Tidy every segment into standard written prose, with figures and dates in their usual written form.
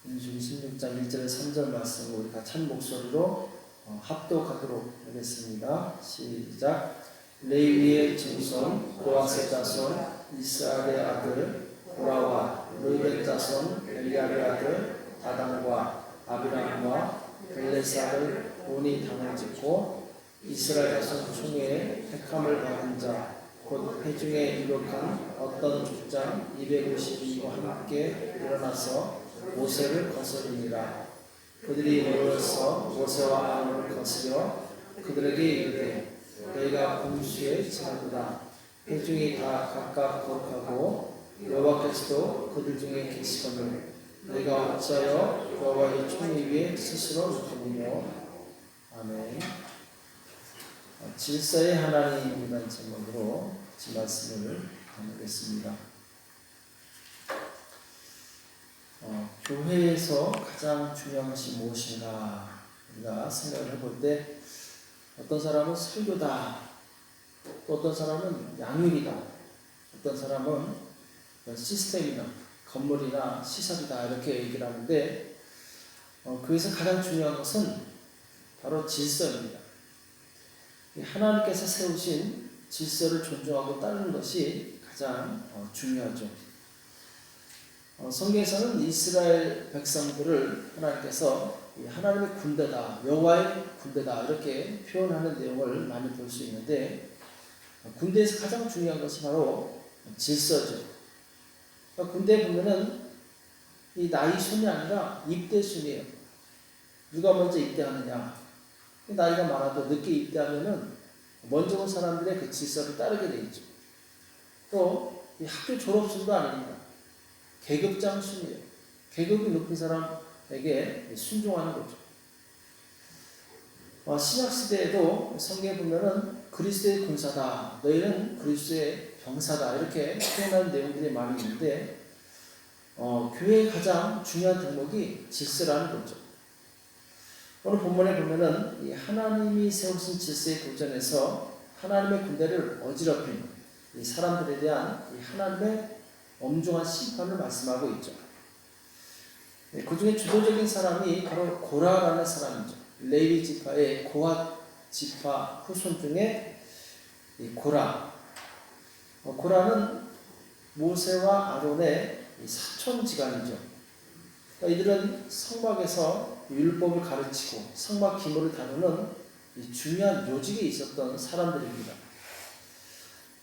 민수기 16장 1절에 3절 말씀 우리 같이 한 목소리로 합독하도록 하겠습니다. 시작. 레위의 증손 고핫의 자손 이스라엘의 아들 고라와 르벤 자손 엘리압의 아들 다단과 아비람과 벨레사를 온이 당을 짓고 이스라엘 자손 총회에 택함을 받은 자 곧 회중에 유력한 어떤 족장 252와 함께 일어나서 모세를 거스르니라. 그들이 모여서 모세와 아론을 거스려 그들에게 이르되 너희가 공수에 지나도다. 회중이 다 각각 거룩하고 여호와께서도 그들 중에 계시거늘 너희가 어찌하여 여호와의 총리 위에 스스로 높으며. 아멘. 질서의 하나님이라는 제목으로 이 말씀을 나누겠습니다. 교회에서 가장 중요한 것이 무엇인가 우리가 생각을 해볼 때 어떤 사람은 설교다, 또 어떤 사람은 양육이다, 어떤 사람은 시스템이나 건물이나 시설이다 이렇게 얘기를 하는데 교회에서 가장 중요한 것은 바로 질서입니다. 하나님께서 세우신 질서를 존중하고 따르는 것이 가장 중요하죠. 성경에서는 이스라엘 백성들을 하나님께서 하나님의 군대다, 여호와의 군대다 이렇게 표현하는 내용을 많이 볼 수 있는데 군대에서 가장 중요한 것이 바로 질서죠. 군대에 보면은 이 나이 순이 아니라 입대 순이에요. 누가 먼저 입대하느냐. 나이가 많아도 늦게 입대하면은 먼저 온 사람들의 그 질서를 따르게 돼 있죠. 또 이 학교 졸업순도 아닙니다. 계급장 순이에요. 계급이 높은 사람에게 순종하는 거죠. 신약 시대에도 성경에 보면은 그리스도의 군사다, 너희는 그리스도의 병사다 이렇게 표현하는 내용들이 많이 있는데 교회의 가장 중요한 덕목이 질서라는 거죠. 오늘 본문에 보면은 이 하나님이 세우신 질서에 도전해서 하나님의 군대를 어지럽힌 이 사람들에 대한 이 하나님의 엄중한 심판을 말씀하고 있죠. 그 중에 주도적인 사람이 바로 고라라는 사람이죠. 레위 지파의 고핫 지파 후손 중에 이 고라. 고라는 모세와 아론의 사촌지간이죠. 이들은 성막에서 율법을 가르치고 성막 기물을 다루는 중요한 요직에 있었던 사람들입니다.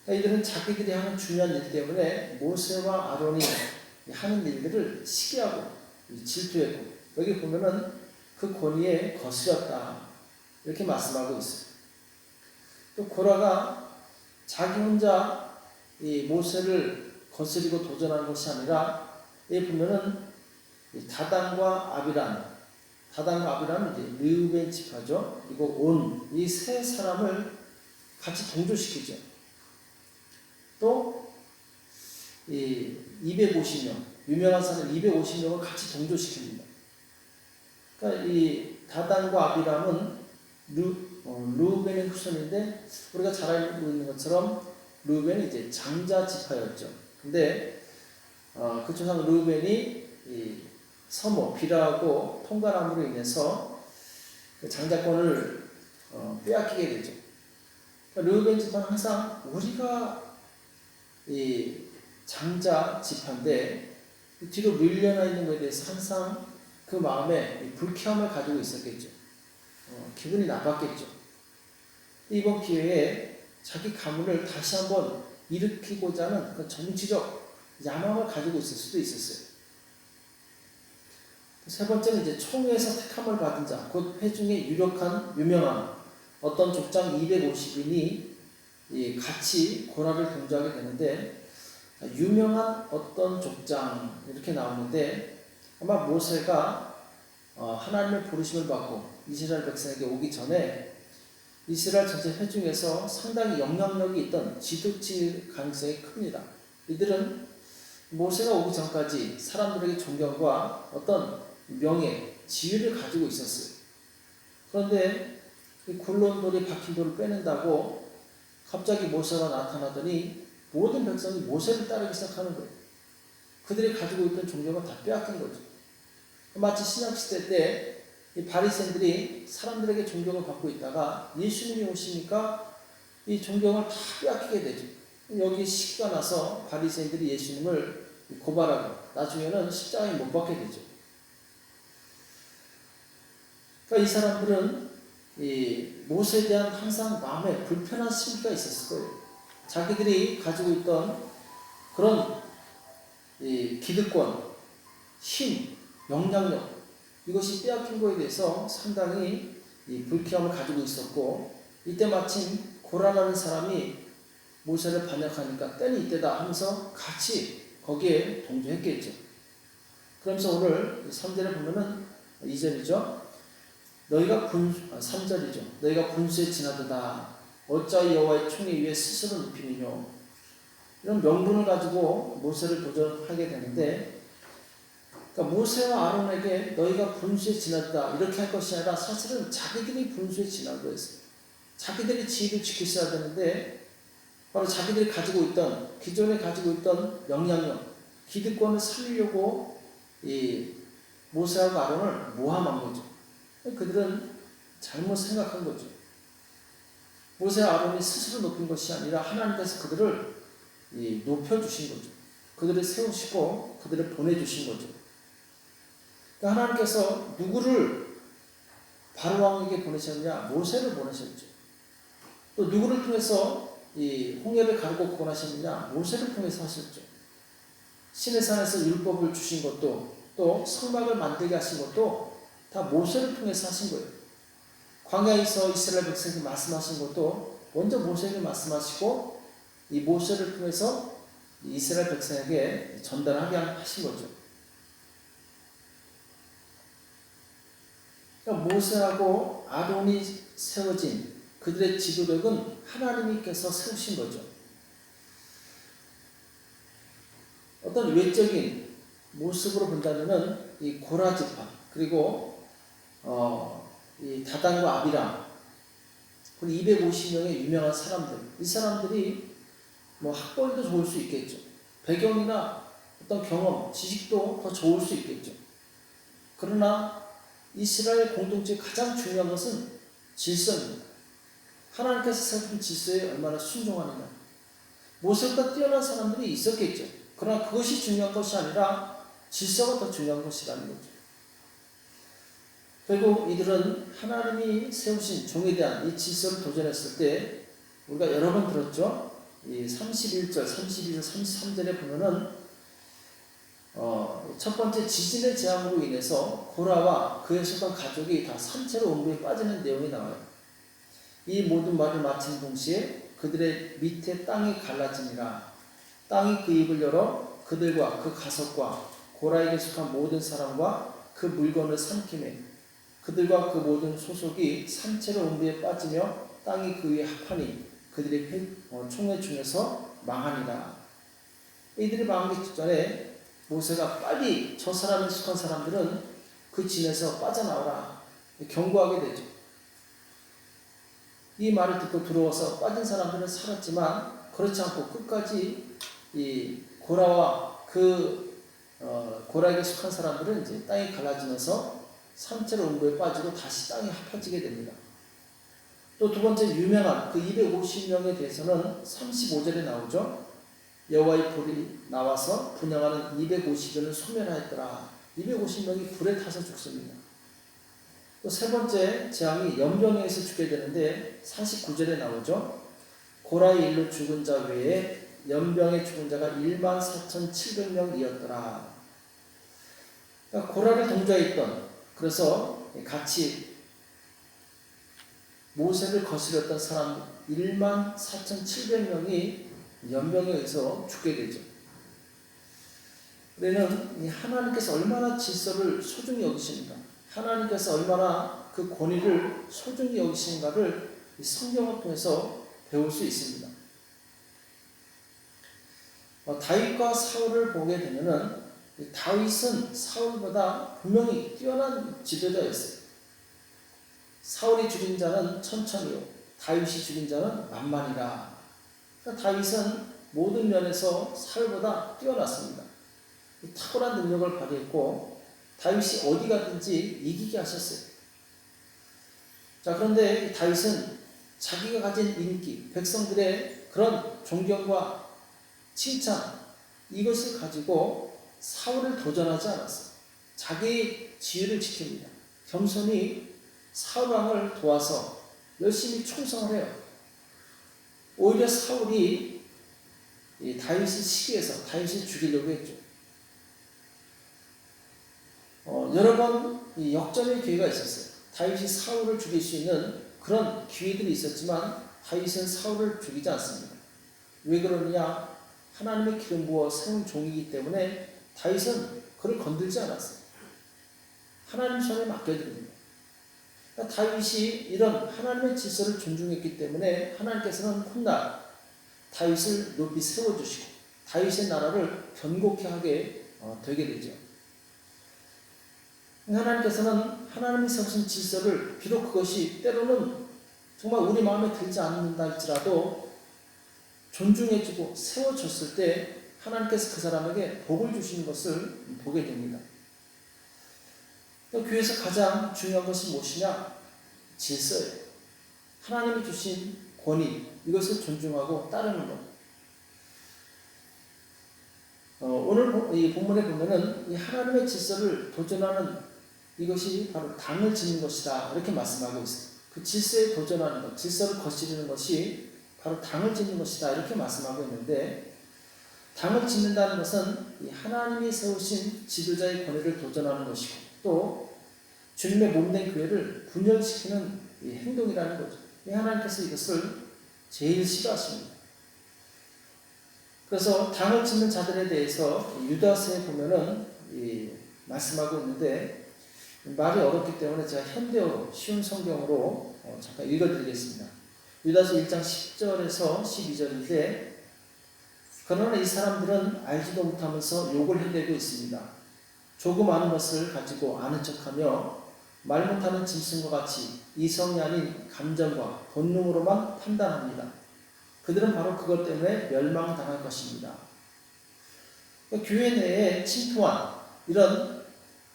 이들은 자기들이 하는 중요한 일 때문에 모세와 아론이 하는 일들을 시기하고 질투했고 여기 보면은 그 권위에 거스렸다 이렇게 말씀하고 있어요. 또 고라가 자기 혼자 이 모세를 거스리고 도전하는 것이 아니라 여기 보면은 다단과 아비람은 이제 르우벤 지파죠. 그리고 온 이 세 사람을 같이 동조시키죠. 또 이 250명 유명한 사람 250명을 같이 동조시킵니다. 그러니까 이 다단과 아비람은 르우벤의 후손인데 우리가 잘 알고 있는 것처럼 르우벤은 이제 장자 지파였죠. 근데 그 조상 르우벤이 이 서모 비라하고 통갈함으로 인해서 그 장자권을 빼앗기게 되죠. 그러니까 르우벤 지파는 항상 우리가 이 장자 지파인데 뒤로 밀려나 있는 것에 대해서 항상 그 마음에 불쾌함을 가지고 있었겠죠. 기분이 나빴겠죠. 이번 기회에 자기 가문을 다시 한번 일으키고자 하는 그 정치적 야망을 가지고 있을 수도 있었어요. 세 번째는 이제 총회에서 택함을 받은 자, 곧 회중에 유명한 어떤 족장 250인이 같이 고라를 동조하게 되는데 유명한 어떤 족장 이렇게 나오는데 아마 모세가 하나님의 부르심을 받고 이스라엘 백성에게 오기 전에 이스라엘 전체 회중에서 상당히 영향력이 있던 지도자일 가능성이 큽니다. 이들은 모세가 오기 전까지 사람들에게 존경과 어떤 명예, 지위를 가지고 있었어요. 그런데 굴러온 돌이 박힌 돌을 빼낸다고 갑자기 모세가 나타나더니 모든 백성이 모세를 따르기 시작하는 거예요. 그들이 가지고 있던 존경을 다 빼앗긴 거죠. 마치 신약시대 때 이 바리새인들이 사람들에게 존경을 받고 있다가 예수님이 오시니까 이 존경을 다 빼앗기게 되죠. 여기 시기가 나서 바리새인들이 예수님을 고발하고 나중에는 십자가에 못 박게 되죠. 그러니까 이 사람들은 이 모세에 대한 항상 마음에 불편한 심기가 있었을 거예요. 자기들이 가지고 있던 그런 이 기득권, 힘, 영향력, 이것이 빼앗긴 것에 대해서 상당히 이 불쾌함을 가지고 있었고, 이때 마침 고라라는 사람이 모세를 반역하니까 때는 이때다 하면서 같이 거기에 동조했겠죠. 그러면서 오늘 3절에 보면은 2절이죠. 3절이죠. 너희가 분수에 지나도다. 어찌하여 여호와의 총에 위에 스스로 눕히느뇨. 이런 명분을 가지고 모세를 도전하게 되는데, 그러니까 모세와 아론에게 너희가 분수에 지났다 이렇게 할 것이 아니라 사실은 자기들이 분수에 지난 거였어요. 자기들이 지위를 지켰어야 되는데 바로 자기들이 가지고 있던 기존에 가지고 있던 영향력, 기득권을 살리려고 이 모세하고 아론을 모함한 거죠. 그들은 잘못 생각한 거죠. 모세와 아론이 스스로 높인 것이 아니라 하나님께서 그들을 높여주신 거죠. 그들을 세우시고 그들을 보내주신 거죠. 그러니까 하나님께서 누구를 바로왕에게 보내셨느냐? 모세를 보내셨죠. 또 누구를 통해서 이 홍해를 가르고 구원하셨느냐? 모세를 통해서 하셨죠. 시내산에서 율법을 주신 것도 또 성막을 만들게 하신 것도 다 모세를 통해서 하신 거예요. 광야에서 이스라엘 백성에게 말씀하신 것도 먼저 모세에게 말씀하시고 이 모세를 통해서 이스라엘 백성에게 전달하게 하신 거죠. 그러니까 모세하고 아론이 세워진 그들의 지도력은 하나님께서 세우신 거죠. 어떤 외적인 모습으로 본다면은 이 고라 지파 그리고 이 다단과 아비람 그리고 250명의 유명한 사람들, 이 사람들이 뭐 학벌도 좋을 수 있겠죠. 배경이나 어떤 경험, 지식도 더 좋을 수 있겠죠. 그러나 이스라엘 공동체의 가장 중요한 것은 질서입니다. 하나님께서 세우신 질서에 얼마나 순종하느냐. 모세보다 뛰어난 사람들이 있었겠죠. 그러나 그것이 중요한 것이 아니라 질서가 더 중요한 것이라는 거죠. 결국 이들은 하나님이 세우신 종에 대한 이 질서를 도전했을 때 우리가 여러 번 들었죠. 이 31절, 32절, 33절에 보면은 첫 번째 지진의 재앙으로 인해서 고라와 그에 속한 가족이 다 산채로 원부에 빠지는 내용이 나와요. 이 모든 말을 마친 동시에 그들의 밑에 땅이 갈라지니라. 땅이 그 입을 열어 그들과 그 가석과 고라에게 속한 모든 사람과 그 물건을 삼키매 그들과 그 모든 소속이 산채로 원부에 빠지며 땅이 그 위에 합하니 그들의 총회 중에서 망하니라. 이들이 망하기 직전에 모세가 빨리 저 사람에 속한 사람들은 그 진에서 빠져나오라 경고하게 되죠. 이 말을 듣고 들어와서 빠진 사람들은 살았지만 그렇지 않고 끝까지 이 고라와 그 고라에게 속한 사람들은 이제 땅이 갈라지면서 산채로 원부에 빠지고 다시 땅이 합해지게 됩니다. 또 두 번째 유명한 그 250명에 대해서는 35절에 나오죠. 여호와의 불이 나와서 분향하는 250명을 소멸하였더라. 250명이 불에 타서 죽습니다. 또 세 번째 재앙이 연병에서 죽게 되는데 49절에 나오죠. 고라의 일로 죽은 자 외에 연병에 죽은 자가 14,700명이었더라. 그러니까 고라를 동조했던 그래서 같이 모세를 거스렸던 사람 14,700명이 연병에 의해서 죽게 되죠. 우리는 하나님께서 얼마나 질서를 소중히 여기십니까? 하나님께서 얼마나 그 권위를 소중히 여기시는가를 성경을 통해서 배울 수 있습니다. 다윗과 사울을 보게 되면은 다윗은 사울보다 분명히 뛰어난 지도자였어요. 사울이 죽인 자는 천천히요, 다윗이 죽인 자는 만만이라. 그러니까 다윗은 모든 면에서 사울보다 뛰어났습니다. 탁월한 능력을 발휘했고 다윗이 어디 가든지 이기게 하셨어요. 자, 그런데 다윗은 자기가 가진 인기, 백성들의 그런 존경과 칭찬, 이것을 가지고 사울을 도전하지 않았어요. 자기의 지위를 지킵니다. 겸손히 사울 왕을 도와서 열심히 충성을 해요. 오히려 사울이 다윗의 시기에서 다윗을 죽이려고 했죠. 여러 번 역전의 기회가 있었어요. 다윗이 사울을 죽일 수 있는 그런 기회들이 있었지만 다윗은 사울을 죽이지 않습니다. 왜 그러느냐? 하나님의 기름 부어 세운 종이기 때문에 다윗은 그를 건들지 않았어요. 하나님 손에 맡겨드립니다. 그러니까 다윗이 이런 하나님의 질서를 존중했기 때문에 하나님께서는 훗날 다윗을 높이 세워주시고 다윗의 나라를 견고케 하게 되게 되죠. 하나님께서는 하나님이 세우신 질서를 비록 그것이 때로는 정말 우리 마음에 들지 않는다 할지라도 존중해주고 세워줬을 때 하나님께서 그 사람에게 복을 주시는 것을 보게 됩니다. 교회에서 가장 중요한 것이 무엇이냐? 질서예요. 하나님이 주신 권위, 이것을 존중하고 따르는 것. 오늘 이 본문에 보면은 이 하나님의 질서를 도전하는 이것이 바로 당을 짓는 것이다, 이렇게 말씀하고 있어요. 그 질서에 도전하는 것, 질서를 거스르는 것이 바로 당을 짓는 것이다, 이렇게 말씀하고 있는데, 당을 짓는다는 것은 이 하나님이 세우신 지도자의 권위를 도전하는 것이고 또 주님의 몸된 교회를 분열시키는 이 행동이라는 거죠. 하나님께서 이것을 제일 싫어하십니다. 그래서 당을 짓는 자들에 대해서 유다서에 보면은 말씀하고 있는데, 말이 어렵기 때문에 제가 현대어로 쉬운 성경으로 잠깐 읽어드리겠습니다. 유다서 1장 10절에서 12절인데, 그러나 이 사람들은 알지도 못하면서 욕을 해대고 있습니다. 조금 아는 것을 가지고 아는 척하며 말 못하는 짐승과 같이 이성이 아닌 감정과 본능으로만 판단합니다. 그들은 바로 그것 때문에 멸망당할 것입니다. 교회 내에 침투한 이런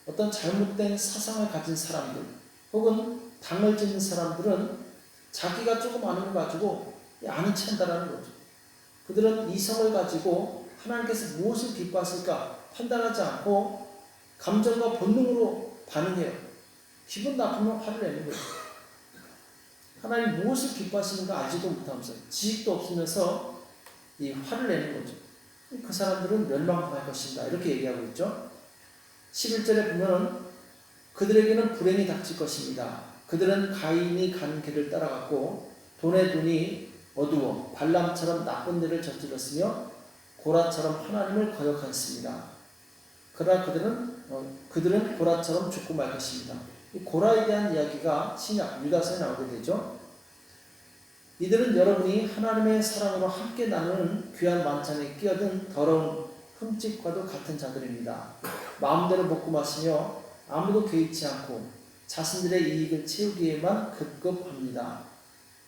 어떤 잘못된 사상을 가진 사람들 혹은 당을 짓는 사람들은 자기가 조금 아는 걸 가지고 아는 체 한다는 거죠. 그들은 이성을 가지고 하나님께서 무엇을 기뻐하실까 판단하지 않고 감정과 본능으로 반응해요. 기분 나쁘면 화를 내는 거죠. 하나님 무엇을 기뻐하시는가 알지도 못하면서 지식도 없으면서 이 화를 내는 거죠. 그 사람들은 멸망당할 것입니다, 이렇게 얘기하고 있죠. 11절에 보면 그들에게는 불행이 닥칠 것입니다. 그들은 가인이 가는 길을 따라갔고 돈의 눈이 어두워 발람처럼 나쁜 일을 저질렀으며 고라처럼 하나님을 거역하였습니다. 그러나 그들은 고라처럼 죽고 말 것입니다. 이 고라에 대한 이야기가 신약 유다서에 나오게 되죠. 이들은 여러분이 하나님의 사랑으로 함께 나누는 귀한 만찬에 끼어든 더러운 흠집과도 같은 자들입니다. 마음대로 먹고 마시며 아무도 개의치 않고 자신들의 이익을 채우기에만 급급합니다.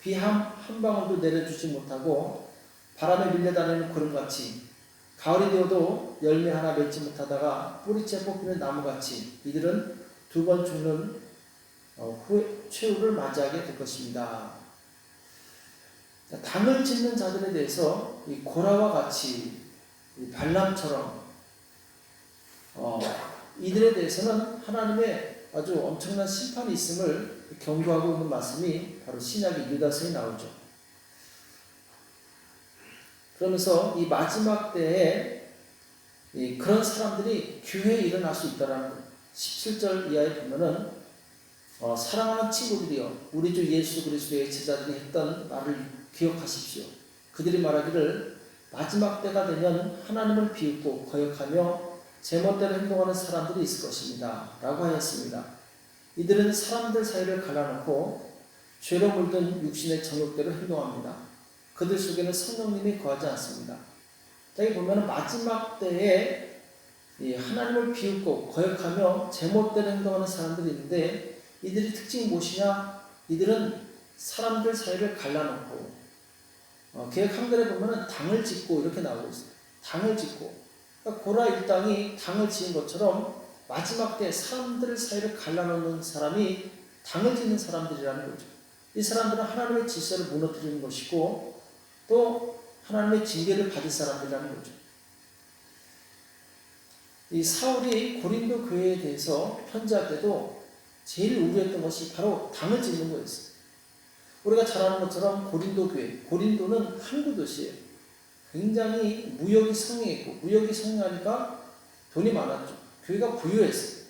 비 한 방울도 내려주지 못하고 바람에 밀려다니는 구름같이 가을이 되어도 열매 하나 맺지 못하다가 뿌리째 뽑히는 나무같이 이들은 두 번 죽는 최후를 맞이하게 될 것입니다. 당을 짓는 자들에 대해서 이 고라와 같이 이 발람처럼 이들에 대해서는 하나님의 아주 엄청난 심판이 있음을 경고하고 있는 말씀이 바로 신약의 유다서에 나오죠. 그러면서 이 마지막 때에 그런 사람들이 교회에 일어날 수 있다라는 것. 17절 이하에 보면은 사랑하는 친구들이여 우리 주 예수 그리스도의 제자들이 했던 말을 기억하십시오. 그들이 말하기를 마지막 때가 되면 하나님을 비웃고 거역하며 제멋대로 행동하는 사람들이 있을 것입니다, 라고 하였습니다. 이들은 사람들 사이를 갈라놓고 죄로 물든 육신의 정욕대로 행동합니다. 그들 속에는 성령님이 거하지 않습니다. 여기 보면 마지막 때에 하나님을 비웃고 거역하며 제멋대로 행동하는 사람들이 있는데, 이들의 특징이 무엇이냐? 이들은 사람들 사이를 갈라놓고 개역 한글에 보면 당을 짓고 이렇게 나오고 있어요. 당을 짓고, 그러니까 고라 일당이 당을 지은 것처럼 마지막 때 사람들 사이를 갈라놓는 사람이 당을 짓는 사람들이라는 거죠. 이 사람들은 하나님의 질서를 무너뜨리는 것이고 또 하나님의 징계를 받을 사람들이라는 거죠. 이 사울이 고린도 교회에 대해서 편지할 때도 제일 우려했던 것이 바로 당을 짓는 거였어요. 우리가 잘 아는 것처럼 고린도 교회, 고린도는 항구 도시예요. 굉장히 무역이 성행했고 무역이 성행하니까 돈이 많았죠. 교회가 부유했어요.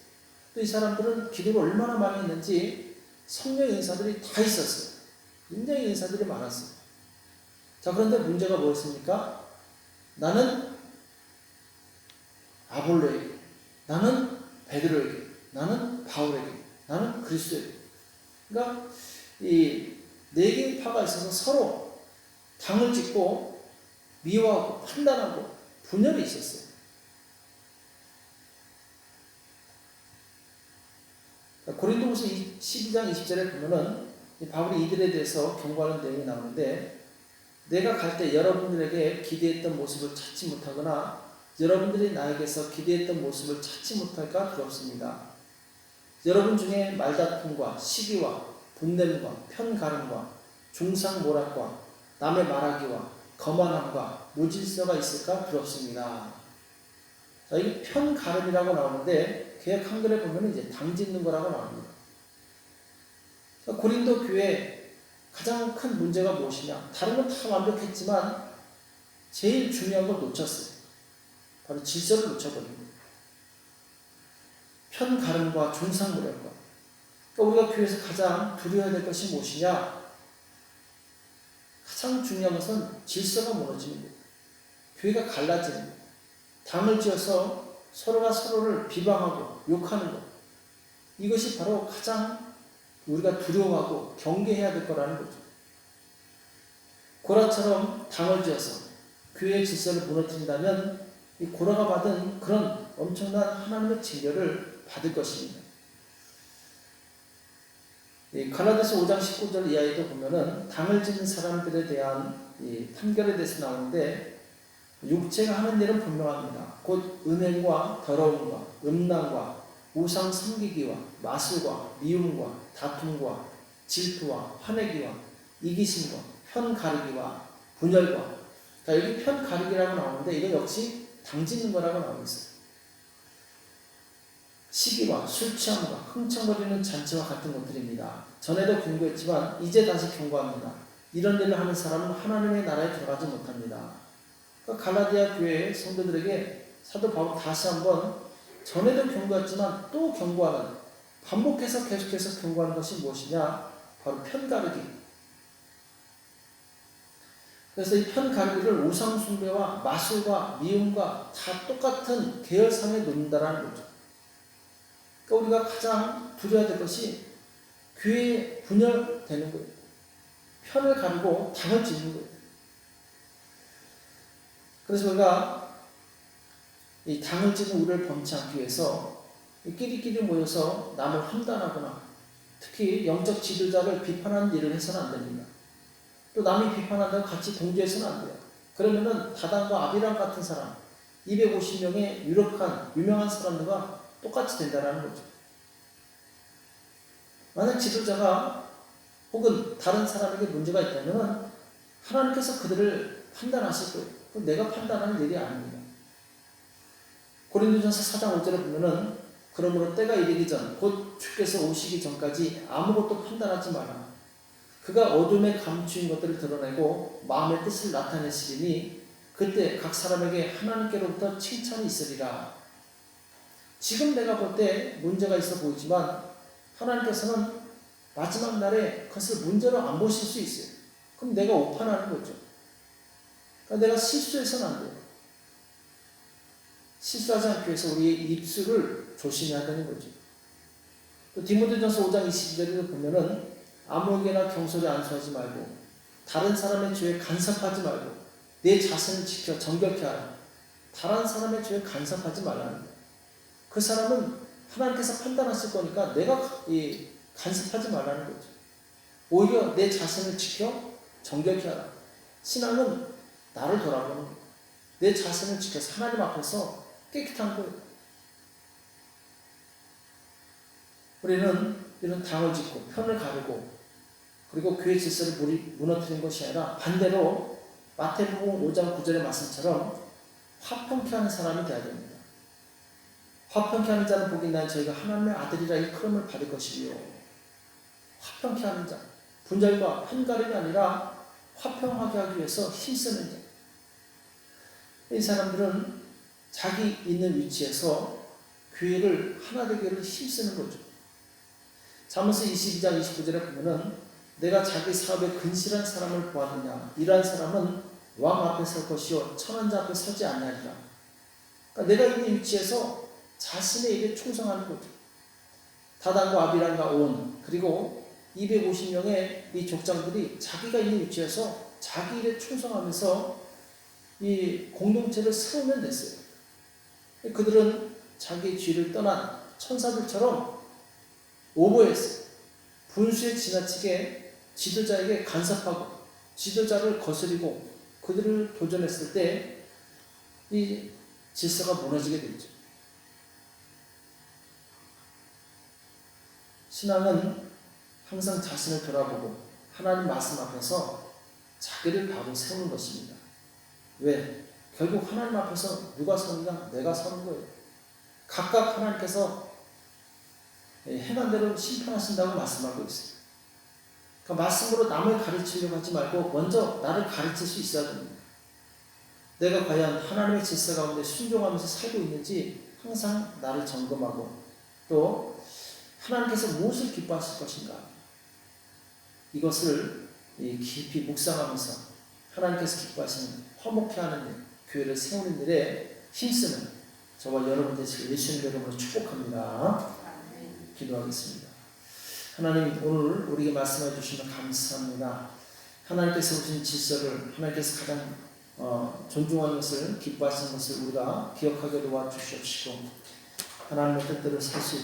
또 이 사람들은 기도를 얼마나 많이 했는지 성령 인사들이 다 있었어요. 굉장히 인사들이 많았어요. 자, 그런데 문제가 뭐였습니까? 나는 아볼로에게, 나는 베드로에게, 나는 바울에게, 나는 그리스도에게. 그러니까 이 네 개의 파가 있어서 서로 당을 짓고 미워하고 판단하고 분열이 있었어요. 고린도후서 12장 20절에 보면은 바울이 이들에 대해서 경고하는 내용이 나오는데, 내가 갈 때 여러분들에게 기대했던 모습을 찾지 못하거나 여러분들이 나에게서 기대했던 모습을 찾지 못할까 두렵습니다. 여러분 중에 말다툼과 시기와 분냄과 편가름과 중상모략과 남의 말하기와 거만함과 무질서가 있을까 두렵습니다. 자, 이게 편가름이라고 나오는데 개역 한글에 보면 이제 당짓는 거라고 나옵니다. 자, 고린도 교회 가장 큰 문제가 무엇이냐? 다른 건 다 완벽했지만 제일 중요한 걸 놓쳤어요. 바로 질서를 놓쳐버린 거예요. 편가름과 중상모략과. 그러니까 우리가 교회에서 가장 두려워야 될 것이 무엇이냐? 가장 중요한 것은 질서가 무너지는 거예요. 교회가 갈라지는 거예요. 당을 지어서 서로가 서로를 비방하고 욕하는 것. 이것이 바로 가장 우리가 두려워하고 경계해야 될 거라는 거죠. 고라처럼 당을 지어서 교회의 질서를 무너뜨린다면 이 고라가 받은 그런 엄청난 하나님의 징계를 받을 것입니다. 이 갈라디아서 5장 19절 이하에도 보면은 당을 짓는 사람들에 대한 이 판결에 대해서 나오는데, 육체가 하는 일은 분명합니다. 곧 은행과 더러움과 음란과 우상 섬기기와 마술과 미움과 다툼과 질투와 화내기와 이기심과 편 가르기와 분열과. 자, 여기 편 가르기라고 나오는데 이건 역시 당짓는 거라고 나오고 있어요. 시기와 술 취함과 흥청거리는 잔치와 같은 것들입니다. 전에도 경고했지만 이제 다시 경고합니다. 이런 일을 하는 사람은 하나님의 나라에 들어가지 못합니다. 그러니까 갈라디아 교회의 성도들에게 사도 바울 다시 한번 전에도 경고했지만 또 경고하는, 반복해서 계속해서 경고하는 것이 무엇이냐? 바로 편가르기. 그래서 이 편가르기를 우상숭배와 마술과 미움과 다 똑같은 계열상에 놓는다라는 거죠. 그러니까 우리가 가장 두려워야 될 것이 교회에 분열되는 거예요. 편을 가르고 당을 짓는 거예요. 그래서 우리가 이 당을 짓는 우리를 범치 않기 위해서 끼리끼리 모여서 남을 판단하거나 특히 영적 지도자를 비판하는 일을 해서는 안 됩니다. 또 남이 비판한다고 같이 동조해서는 안 돼요. 그러면은 다단과 아비람 같은 사람, 250명의 유명한 사람들과 똑같이 된다는 거죠. 만약 지도자가 혹은 다른 사람에게 문제가 있다면 하나님께서 그들을 판단하실 거예요. 그건 내가 판단하는 일이 아닙니다. 고린도전서 4장 5절에 보면은 그러므로 때가 이르기 전 곧 주께서 오시기 전까지 아무것도 판단하지 마라. 그가 어둠에 감추인 것들을 드러내고 마음의 뜻을 나타내시리니 그때 각 사람에게 하나님께로부터 칭찬이 있으리라. 지금 내가 볼 때 문제가 있어 보이지만 하나님께서는 마지막 날에 그것을 문제로 안 보실 수 있어요. 그럼 내가 오판하는 거죠. 그러니까 내가 실수해서는 안 돼요. 실수하지 않기 위해서 우리의 입술을 조심해야 되는 거죠. 또 디모데전서 5장 22절에도 보면은 아무에게나 경솔히 안수하지 말고 다른 사람의 죄에 간섭하지 말고 내 자신을 지켜 정결케 하라. 다른 사람의 죄에 간섭하지 말라는 거예요. 그 사람은 하나님께서 판단하실 거니까 내가 간섭하지 말라는 거죠. 오히려 내 자신을 지켜 정결케 하라. 신앙은 나를 돌아보는 거예요. 내 자신을 지켜서 하나님 앞에서 깨끗한 거예요. 우리는 이런 당을 짓고 편을 가르고 그리고 교회 질서를 무너뜨린 것이 아니라 반대로 마태복음 5장 9절의 말씀처럼 화평케 하는 사람이 되어야 됩니다. 화평케 하는 자는 복이 있나니 저희가 하나님의 아들이라 일컬음을 받을 것이요. 화평케 하는 자, 분열과 편가름이 아니라 화평하게 하기 위해서 힘쓰는 자. 이 사람들은 자기 있는 위치에서 교회를 하나 되기를 힘쓰는 거죠. 잠언서 22장 29절에 보면은 내가 자기 사업에 근실한 사람을 보았느냐 이러한 사람은 왕 앞에 설 것이요 천한 자 앞에 서지 아니하리라. 그러니까 내가 있는 위치에서 자신의 일에 충성하는 거죠. 다단과 아비람과 온 그리고 250명의 이 족장들이 자기가 있는 위치에서 자기 일에 충성하면서 이 공동체를 세우면 됐어요. 그들은 자기의 뒤를 떠난 천사들처럼 오버했어요. 분수에 지나치게 지도자에게 간섭하고 지도자를 거스리고 그들을 도전했을 때 이 질서가 무너지게 되죠. 신앙은 항상 자신을 돌아보고 하나님 말씀 앞에서 자기를 바로 세우는 것입니다. 왜? 결국 하나님 앞에서 누가 서느냐? 내가 서는 거예요. 각각 하나님께서 행한 대로 심판하신다고 말씀하고 있어요. 그러니까 말씀으로 남을 가르치려고 하지 말고 먼저 나를 가르칠 수 있어야 됩니다. 내가 과연 하나님의 질서 가운데 순종하면서 살고 있는지 항상 나를 점검하고 또 하나님께서 무엇을 기뻐하실 것인가 이것을 깊이 묵상하면서 하나님께서 기뻐하시는 화목케 하는 일, 교회를 세우는 일에 힘쓰는 저와 여러분 되시길 예수님 이름으로 축복합니다. 기도하겠습니다. 하나님 오늘 우리에게 말씀해 주시면 감사합니다. 하나님께서 주신 질서를 하나님께서 가장 존중하는 것을 기뻐하시는 것을 우리가 기억하게 도와주시옵시고 하나님의 뜻대로 살 수 있도록